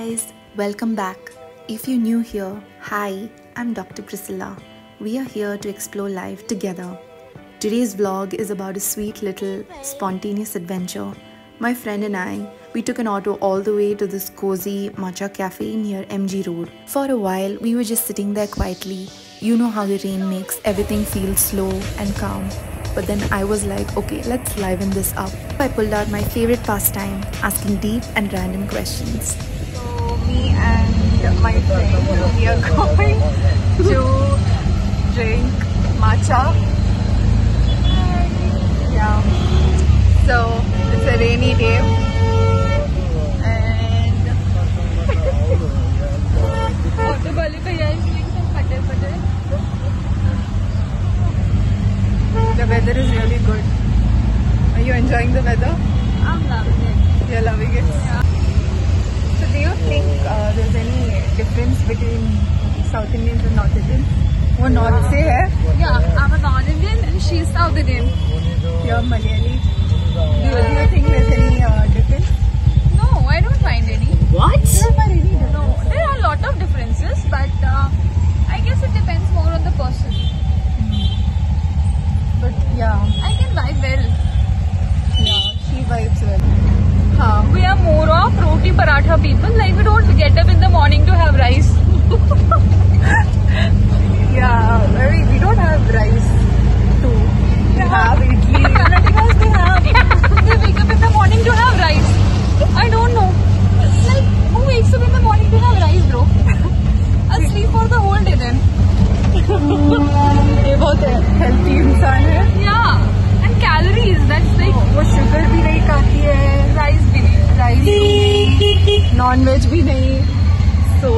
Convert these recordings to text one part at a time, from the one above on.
guys, welcome back. If you're new here, hi, I'm Dr. Priscilla. We are here to explore life together. Today's vlog is about a sweet little spontaneous adventure. My friend and I, we took an auto all the way to this cozy matcha cafe near MG Road. For a while, we were just sitting there quietly. You know how the rain makes everything feel slow and calm. But then I was like, okay, let's liven this up. I pulled out my favorite pastime, asking deep and random questions. So me and my friend, we are going to drink matcha. Yeah. So it's a rainy day. And the weather is really good. Are you enjoying the weather? I'm loving it. You're loving it? Yeah. So do you think there's any difference between South Indians and North Indians? वो North से है? Yeah, I'm a non-Indian and she's South Indian. You're Malayali. Do you think there's any difference? No, I don't find any. What? You don't find any difference? No, there are a lot of differences, but I guess it depends more on the person. But yeah, I can vibe well. she vibes well. We are more of roti paratha people. Like we don't get up in the morning to have rice. Yeah, we don't have rice too. We have idli. They wake up in the morning to have rice. I don't know. Like who wakes up in the morning to have rice, bro? I'll sleep for the whole day then. ये बहुत healthy इंसान है. Yeah, and calories. That's like वो sugar भी नहीं खाती है, rice भी नहीं. rice भी नहीं, non-veg भी नहीं. So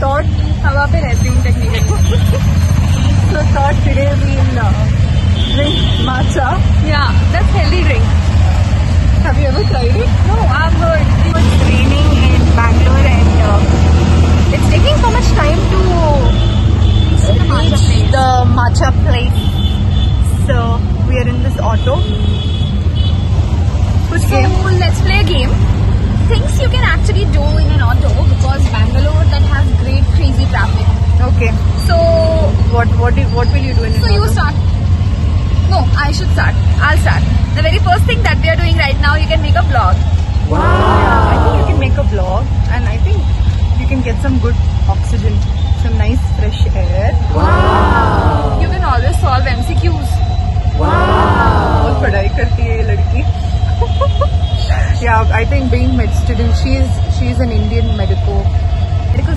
thought हवा पे रहती हूँ technically. So thought today we'll drink matcha. Yeah, that's healthy drink. Have you ever tried it? No, I've heard. It's raining in Bangalore and it's taking so much time to reach the matcha place. So we are in this auto. So let's play a game. Things you can actually do in an auto because Bangalore that has great crazy traffic. Okay. So What will you do in an so you auto? start. No, I should start. I'll start. The very first thing that we are doing right now, you can make a vlog. Wow. Yeah, I think you can make a vlog and I think you can get some good oxygen, some nice fresh air. You can always solve MCQs. बहुत पढ़ाई करती है ये लड़की. Yeah, I think being med student, she's an Indian medical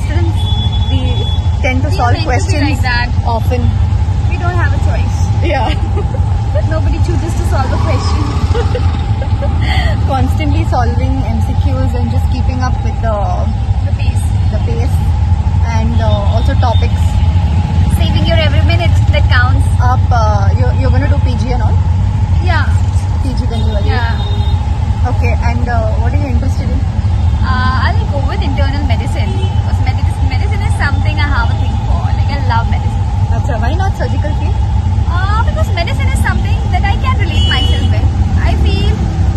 students. We tend to We solve meant to be questions like that. often. We don't have a choice. Yeah, Nobody chooses to solve a question. constantly solving MCQs and just keeping up with The pace. and also topics. Saving your every minute that counts. You're gonna do PG and all? Yeah. PG then you are. Yeah. Okay, and what are you interested in? I'll go with internal medicine because medicine is something I have a thing for. Like I love medicine. Achha, why not surgical field? Because medicine is something that I can relate myself with. I feel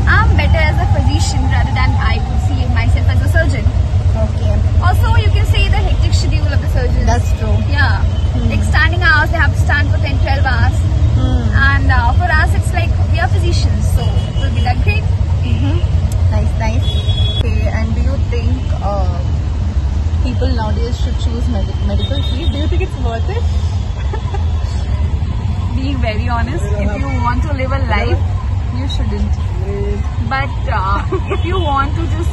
I'm better as a physician rather than I would see myself as a surgeon. Okay, Also, you can say the hectic schedule of the surgeons. that's true. Yeah. Like standing hours, they have to stand for 10-12 hours. And for us, it's like we are physicians, so it will be that great. Nice. Okay, and do you think people nowadays should choose medical field? Do you think it's worth it? Being very honest, if you want to live a life, you shouldn't. But if you want to just,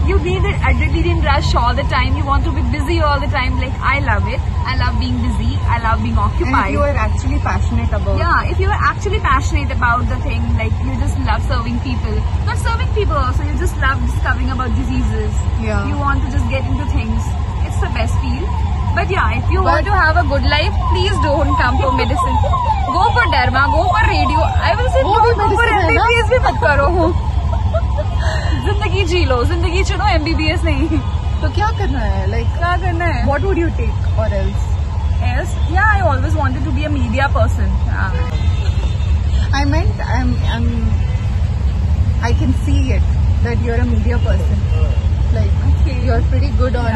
you need an adrenaline rush all the time. You want to be busy all the time. Like I love it. I love being busy. I love being And occupied. if you are actually passionate about Yeah, if you are actually passionate about the thing, like you just love serving people. Not serving people also, you just love discovering about diseases. Yeah. You want to just get into things. It's the best field. But yeah, if you want to have a good life, please don't come for medicine. Go for derma, go for radio. I will say वो don't भी go for medicine है ना? MBBS भी मत करो. जिंदगी जी लो, जिंदगी चुनो, MBBS नहीं. तो क्या करना है? Like, क्या करना है? what would you take or else? Else? Yeah, I always wanted to be a media person. Yeah. I meant I can see it that you're a media person. Like, Okay. You're pretty good on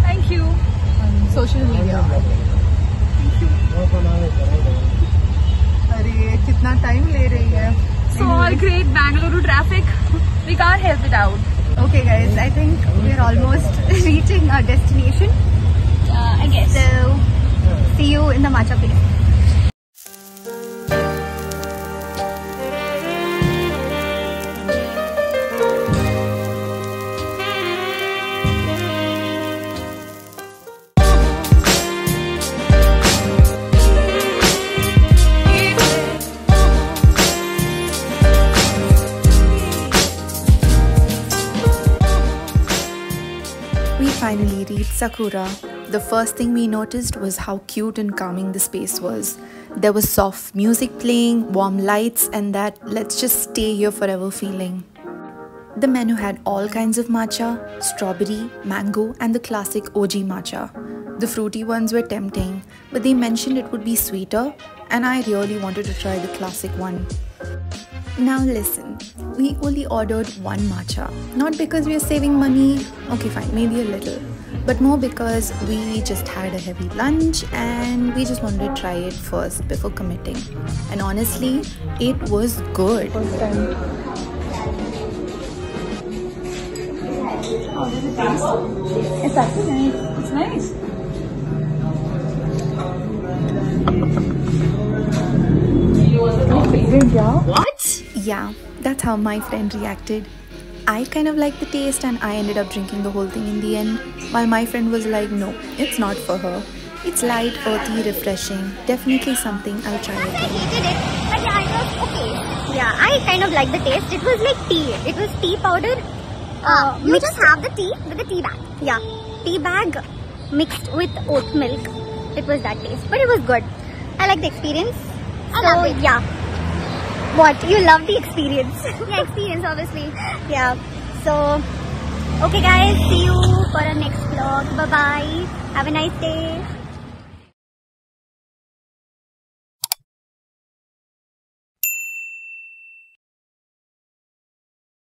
Thank you. on social media. Thank you. अरे कितना time ले रही है. So all great Bangalore traffic. We can't help it out. Okay guys, I think we're almost reaching our destination. I guess. So, see you in the matcha place. We finally reached Sakura. The first thing we noticed was how cute and calming the space was. There was soft music playing, warm lights, and that let's just stay here forever feeling. The menu had all kinds of matcha, strawberry, mango, and the classic OG matcha. The fruity ones were tempting, but they mentioned it would be sweeter, and I really wanted to try the classic one. Now listen, we only ordered one matcha, not because we are saving money, okay fine, maybe a little, but more because we just had a heavy lunch and we just wanted to try it first before committing. And honestly, it was good. First time. How does it taste? It's actually nice. It's nice. What? Yeah, that's how my friend reacted. I kind of liked the taste and I ended up drinking the whole thing in the end, while my friend was like, no, it's not for her. It's light, earthy, refreshing. Definitely something I'll try I again. hated it, but yeah, it was okay. Yeah, I kind of liked the taste. It was like tea. It was tea powder. You just have the tea with the tea bag. Yeah, tea bag mixed with oat milk. It was that taste, but it was good. I like the experience. I love it. Yeah. What? You love the experience? Yeah, experience obviously. Yeah. So, okay guys, see you for our next vlog. Bye bye. Have a nice day.